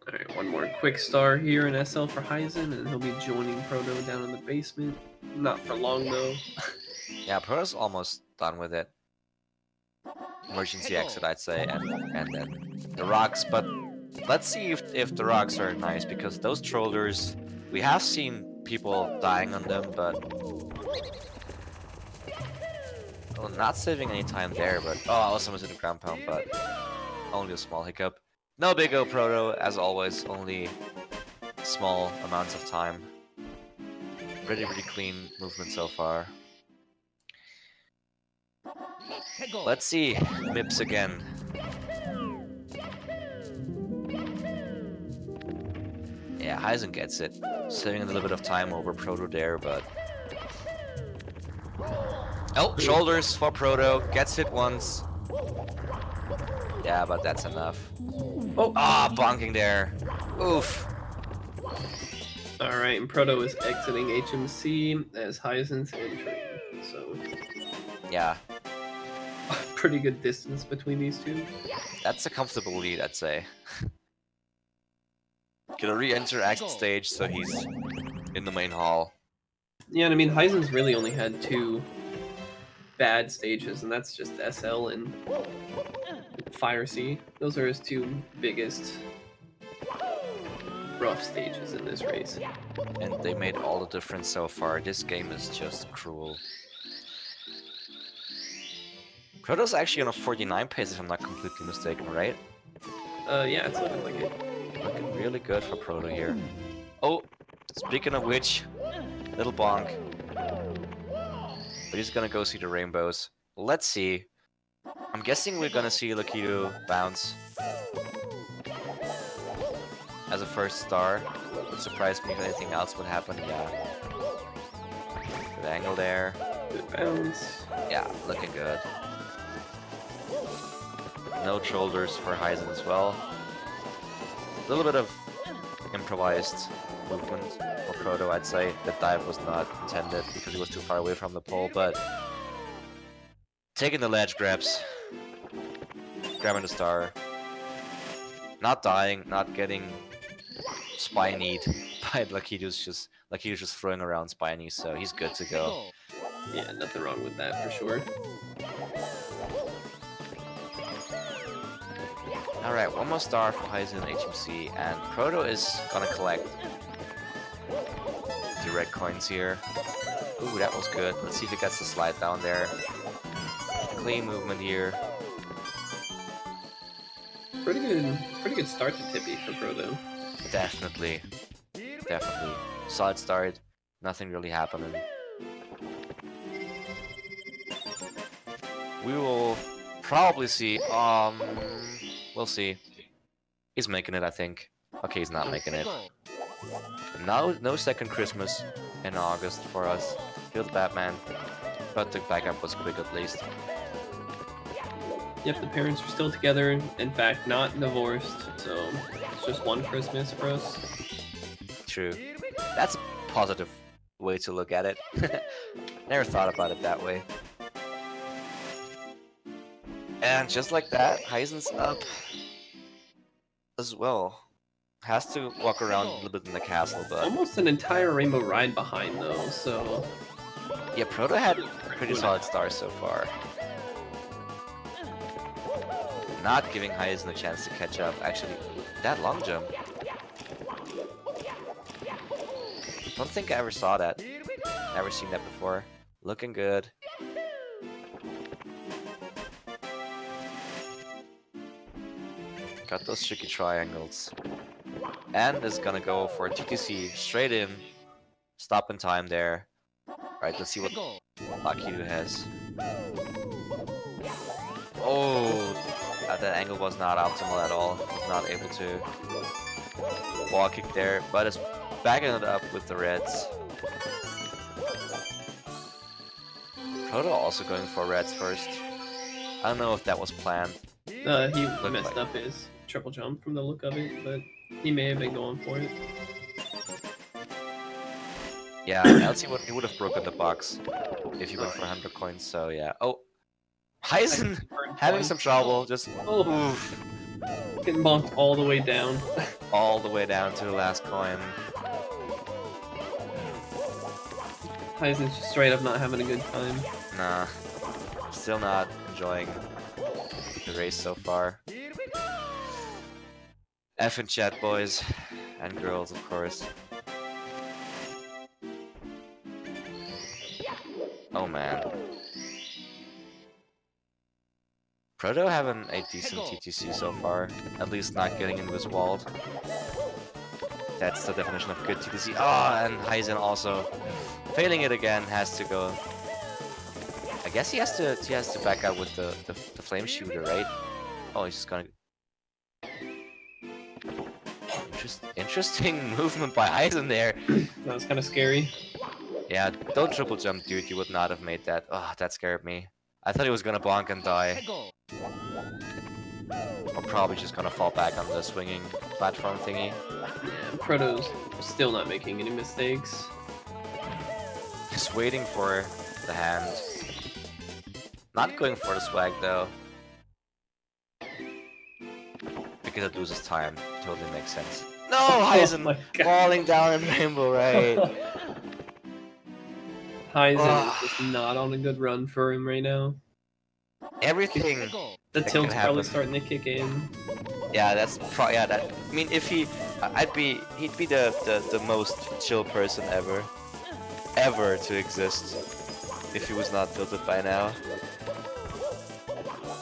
Alright, one more quick star here in SL for Heisen, and he'll be joining Proto down in the basement. Not for long, though. Yeah, Proto's almost done with it. Emergency exit, I'd say, and then the rocks. But let's see if the rocks are nice, because those shoulders, we have seen people dying on them, but... Well, not saving any time there, but... Oh, I also missed the ground pound, but only a small hiccup. No big O Proto, as always, only small amounts of time. Pretty clean movement so far. Let's see, Mips again. Yeah, Heisen gets it. Saving a little bit of time over Proto there, but... Oh, shoulders for Proto. Gets hit once. Yeah, but that's enough. Oh, bonking there. Oof. Alright, and Proto is exiting HMC as Heisen's entering. So, yeah. Pretty good distance between these two. That's a comfortable lead, I'd say. Gonna re-enter exit stage, so he's in the main hall. Yeah, and I mean, Heisen's really only had 2 bad stages, and that's just SL and Fire Sea. Those are his 2 biggest rough stages in this race. And they made all the difference so far. This game is just cruel. Proto's actually on a 49 pace if I'm not completely mistaken, right? Yeah, it's looking like it. Looking really good for Proto here. Oh, speaking of which, little bonk. But he's gonna go see the rainbows. Let's see. I'm guessing we're gonna see Lakitu bounce as a first star. Would surprise me if anything else would happen. Yeah. Good angle there. Good bounce. Yeah, looking good. No shoulders for Heisen as well. A little bit of improvised movement for Proto, I'd say. That dive was not intended because he was too far away from the pole, but taking the ledge grabs grabbing the star. Not dying, not getting spinied by like he was just throwing around spiny, so he's good to go. Yeah, nothing wrong with that for sure. Alright, one more star for Heisen and HMC, and Proto is gonna collect the red coins here. Ooh, that was good. Let's see if he gets the slide down there. Clean movement here. Pretty good start to Tippy for Proto. Definitely. Solid start. Nothing really happening. We will probably see. We'll see. He's making it, I think. Okay, he's not making it. Now, no second Christmas in August for us. Feel the Batman, but the backup was quick at least. Yep, the parents are still together. In fact, not divorced. So it's just one Christmas for us. True. That's a positive way to look at it. Never thought about it that way. And just like that, Heisen's up as well. Has to walk around a little bit in the castle, but... Almost an entire Rainbow Ride behind, though, so... Yeah, Proto had pretty solid stars so far. Not giving Heisen a chance to catch up. Actually, that long jump. Don't think I ever saw that. Never seen that before. Looking good. Got those tricky triangles. And is gonna go for TTC straight in. Stop in time there. Alright, let's see what Lakitu has. Oh, that angle was not optimal at all. Was not able to wall kick there, but is backing it up with the reds. Proto also going for reds first. I don't know if that was planned. He messed up his triple jump from the look of it, but he may have been going for it. Yeah, else he would have broken the box if he went for 100 coins, so yeah. Oh, Heisen having some trouble, just oof. Getting bonked all the way down. All the way down to the last coin. Heisen's just straight up not having a good time. Nah, still not enjoying the race so far. F in chat, boys and girls, of course. Oh man. Proto having a decent TTC so far, at least not getting into his walled. That's the definition of good TTC. Ah, and Heisen also failing it again, has to go. I guess he has to back out with the flame shooter, right? Oh, he's just gonna. Interesting movement by Heisen there. That was kind of scary. Yeah, don't triple jump, dude. You would not have made that. Oh, that scared me. I thought he was gonna bonk and die. Or probably just gonna fall back on the swinging platform thingy. Yeah, Proto's still not making any mistakes. Just waiting for the hand. Not going for the swag though. Because it loses time. Totally makes sense. No, Heisen falling down in Rainbow, right? Heisen is just not on a good run for him right now. Everything. The tilt's probably starting to kick in. Yeah, that's probably that. I mean, if he'd be the most chill person ever to exist, if he was not tilted by now.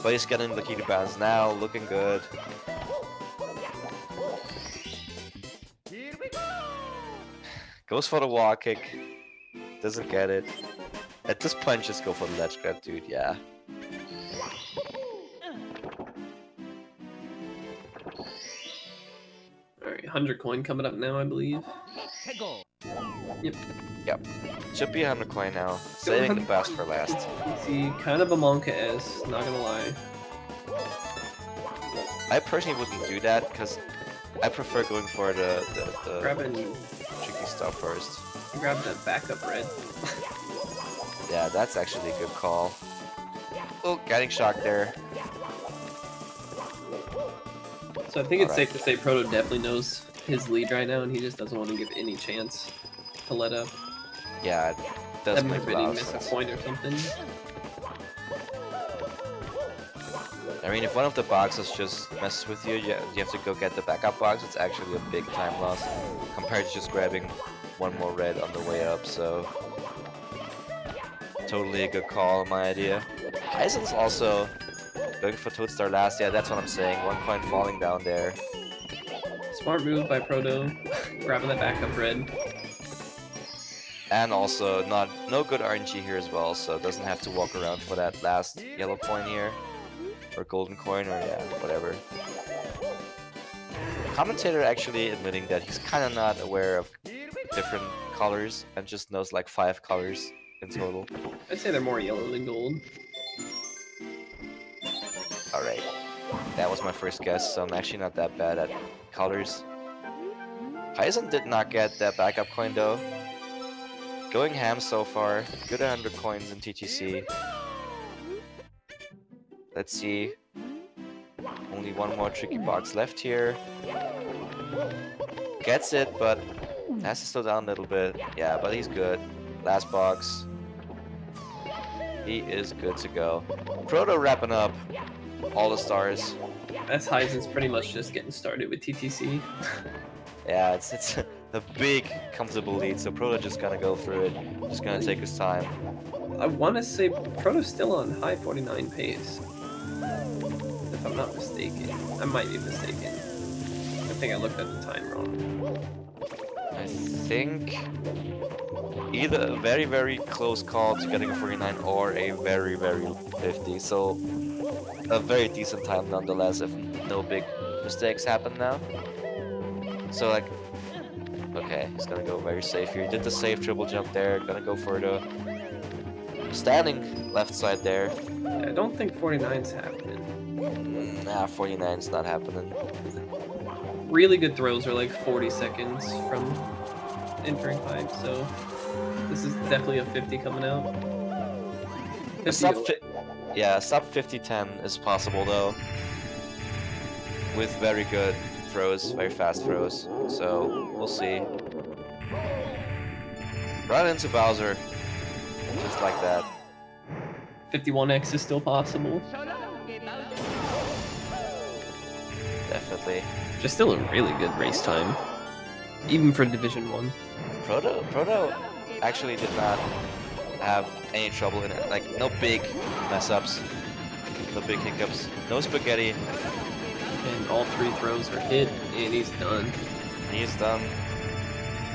But he's getting the key to bounce now, looking good. Goes for the wall kick. Doesn't get it. At this point, just go for the ledge grab, dude. Yeah. Alright, 100 coin coming up now, I believe. Yep. Yep. Should be 100 coin now. Saving the best for last. See, kind of a Monka-S, not gonna lie. I personally wouldn't do that because I prefer going for the tricky stuff first. Grab the backup red. Yeah, that's actually a good call. Oh, getting shocked there. So I think it's Alright. safe to say Proto definitely knows his lead right now, and he just doesn't want to give any chance to let up. Yeah, it does Have make a maybe lot of miss a sense. point or something. I mean, if one of the boxes just messes with you, you have to go get the backup box. It's actually a big time loss compared to just grabbing one more red on the way up, so totally a good call, my idea. Heisen's also going for Toadstar last. Yeah, that's what I'm saying. 1 point falling down there. Smart move by Proto, grabbing the backup red. And also no good RNG here as well, so doesn't have to walk around for that last yellow coin here. Or golden coin, or yeah, whatever. Commentator actually admitting that he's kind of not aware of different colors and just knows like 5 colors in total. I'd say they're more yellow than gold. Alright, that was my first guess, so I'm actually not that bad at colors. Heisen did not get that backup coin though. Going ham so far, good 100 coins in TTC. Let's see. Only one more tricky box left here. Gets it, but has to slow down a little bit. Yeah, but he's good. Last box. He is good to go. Proto wrapping up all the stars. That's Heisen's pretty much just getting started with TTC. Yeah, it's a big comfortable lead, so Proto just gonna go through it. Just gonna take his time. I want to say Proto's still on high 49 pace. If I'm not mistaken. I might be mistaken. I think I looked at the time wrong. I think either a very, very close call to getting a 49 or a very, very 50. So a very decent time nonetheless if no big mistakes happen now. So like, okay, he's gonna go very safe here. He did the safe triple jump there. Gonna go for the standing left side there. Yeah, I don't think 49's happening. Nah, 49's not happening. Really good throws are like 40 seconds from entering pipe, so this is definitely a 50 coming out. A sub yeah, sub 50-10 is possible though. With very good throws, very fast throws. So we'll see. Run into Bowser. Just like that. 51x is still possible. Definitely. Just still a really good race time, even for Division 1. Proto actually did not have any trouble in it. Like, no big mess-ups, no big hiccups, no spaghetti. And all 3 throws are hit, and he's done. He's done.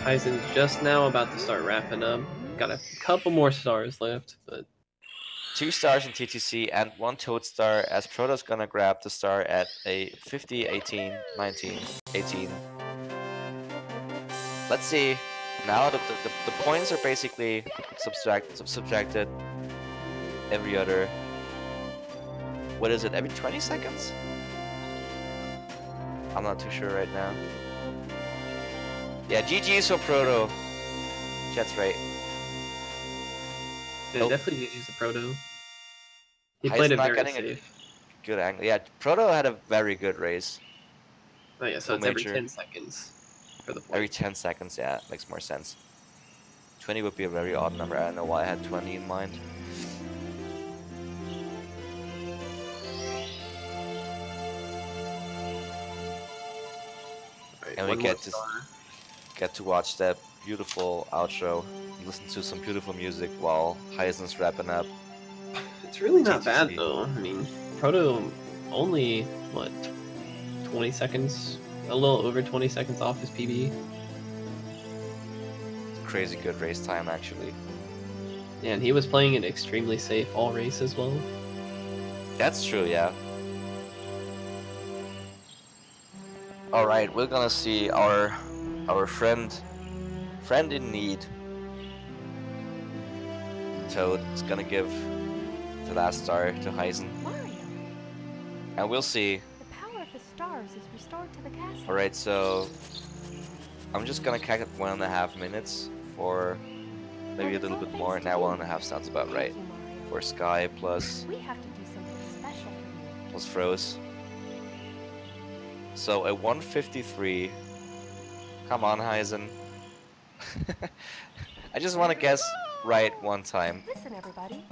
Heisen's just now about to start wrapping up. Got a couple more stars left, but 2 stars in TTC and 1 Toad star, as Proto's gonna grab the star at a 50, 18, 19, 18. Let's see. Now the points are basically subtracted every other. What is it? Every 20 seconds? I'm not too sure right now. Yeah, GG's for Proto. Chat's right. yeah, definitely GG's the Proto. He played it not very getting safe. a good angle. Yeah, Proto had a very good race. Oh yeah, so No it's every major. 10 seconds for the point. Every 10 seconds, yeah, makes more sense. 20 would be a very odd number. I don't know why I had 20 in mind. Right, And we one more get star. to watch that beautiful outro, listen to some beautiful music while Heisen's wrapping up. It's really not bad TTC. though. I mean, Proto only, what, 20 seconds? A little over 20 seconds off his PB. It's a crazy good race time, actually. Yeah, and he was playing it extremely safe all race as well. That's true, yeah. Alright, we're gonna see our friend in need. Toad is gonna give the last star to Heisen. Mario, And we'll see. the power of the stars is restored to the castle. Alright, so I'm just gonna calculate 1.5 minutes for maybe a little bit more. Now 1.5 sounds about right. Thank you, Mario. For Sky plus We have to do something special for you. Froze. So a 153. Come on, Heisen. I just want to guess right one time. Listen, everybody.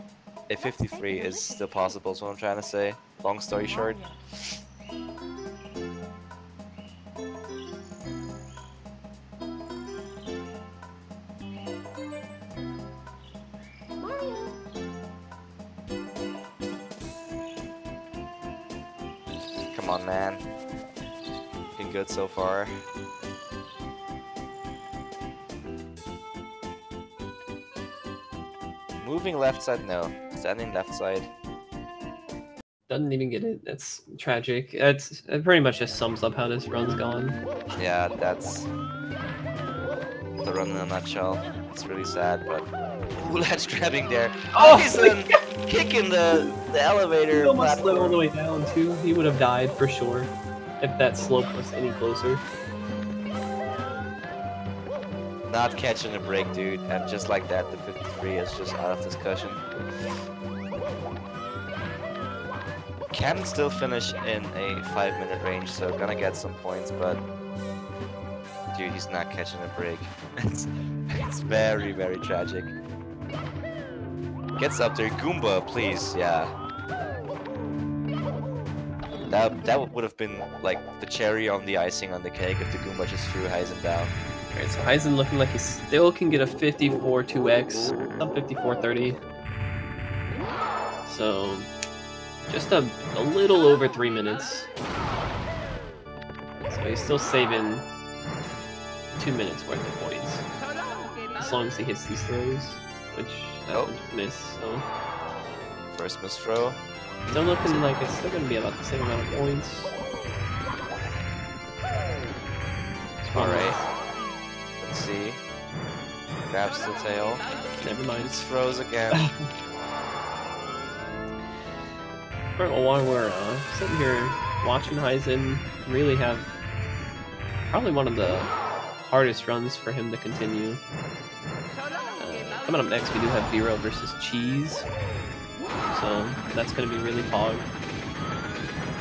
A 53 is still possible, is what I'm trying to say. Long story short. Mario. Come on, man. Looking good so far. Moving left side, no. Standing left side. Doesn't even get it. That's tragic. It pretty much just sums up how this run's gone. Yeah, that's the run in a nutshell. It's really sad, but ooh, ledge grabbing there. Oh, Heisen kicking the elevator. He almost slid all platform. the way down too. He would have died for sure if that slope was any closer. Not catching a break, dude. And just like that, the 53 is just out of discussion. Can still finish in a 5-minute range, so gonna get some points, but dude, he's not catching a break. It's very, very tragic. Gets up there, Goomba, please, yeah. That would have been like the cherry on the icing on the cake if the Goomba just threw Heisen down. Alright, so Heisen looking like he still can get a 54 2x, sub 54.30. So just a little over 3 minutes. So he's still saving 2 minutes worth of points. As long as he hits these throws, which that would miss, so. First miss throw. Still looking like it's still gonna be about the same amount of points. Alright. Let's see. Grabs the tail. Never mind. It's throws again. While we're sitting here watching Heisen really have probably one of the hardest runs for him to continue. Coming up next, we do have Vero versus Cheese. So that's going to be really pog.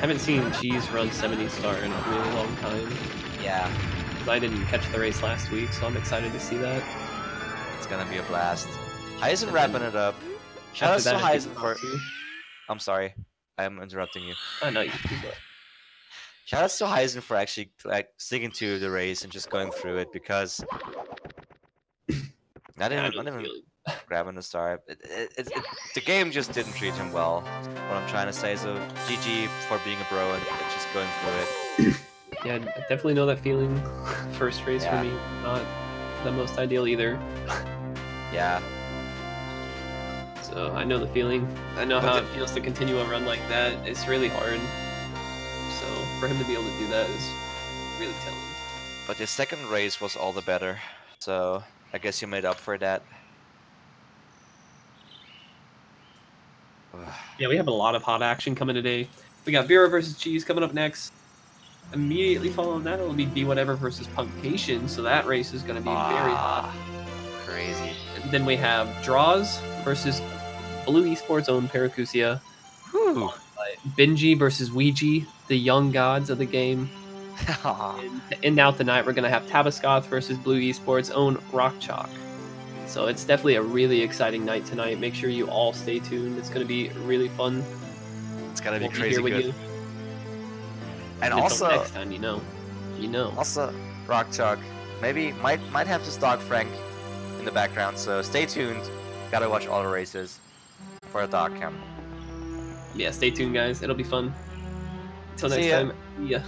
Haven't seen Cheese run 70 star in a really long time. Yeah. I didn't catch the race last week, so I'm excited to see that. It's gonna be a blast. Heisen wrapping it up. Shout out to Heisen for... I'm sorry. I'm interrupting you. I know you can do that. Shout out to Heisen for actually like sticking to the race and just going through it, because not even grabbing the star. The game just didn't treat him well. What I'm trying to say, so GG for being a bro and just going through it. Yeah, I definitely know that feeling. First race Yeah. for me, not the most ideal either. Yeah. So I know the feeling. I know how it feels to continue a run like that. It's really hard. So for him to be able to do that is really telling. But your second race was all the better, so I guess you made up for that. Yeah, we have a lot of hot action coming today. We got Vera versus Cheese coming up next. Immediately following that, it'll be Whatever versus Pumpcation. So that race is going to be very hot. Crazy. And then we have Draws versus Blue Esports own Paracusia. Whew. Benji versus Ouija, the young gods of the game. And to end out the night, we're going to have Tabascoth versus Blue Esports own Rock Chalk. So it's definitely a really exciting night tonight. Make sure you all stay tuned. It's going to be really fun. It's gonna be We'll crazy here with good. you. And Until also, next time, you know. also Rock Chalk maybe might have to stalk Frank in the background. So stay tuned. Gotta watch all the races for a dog cam. Yeah, stay tuned, guys. It'll be fun. Until See next ya. time, yeah.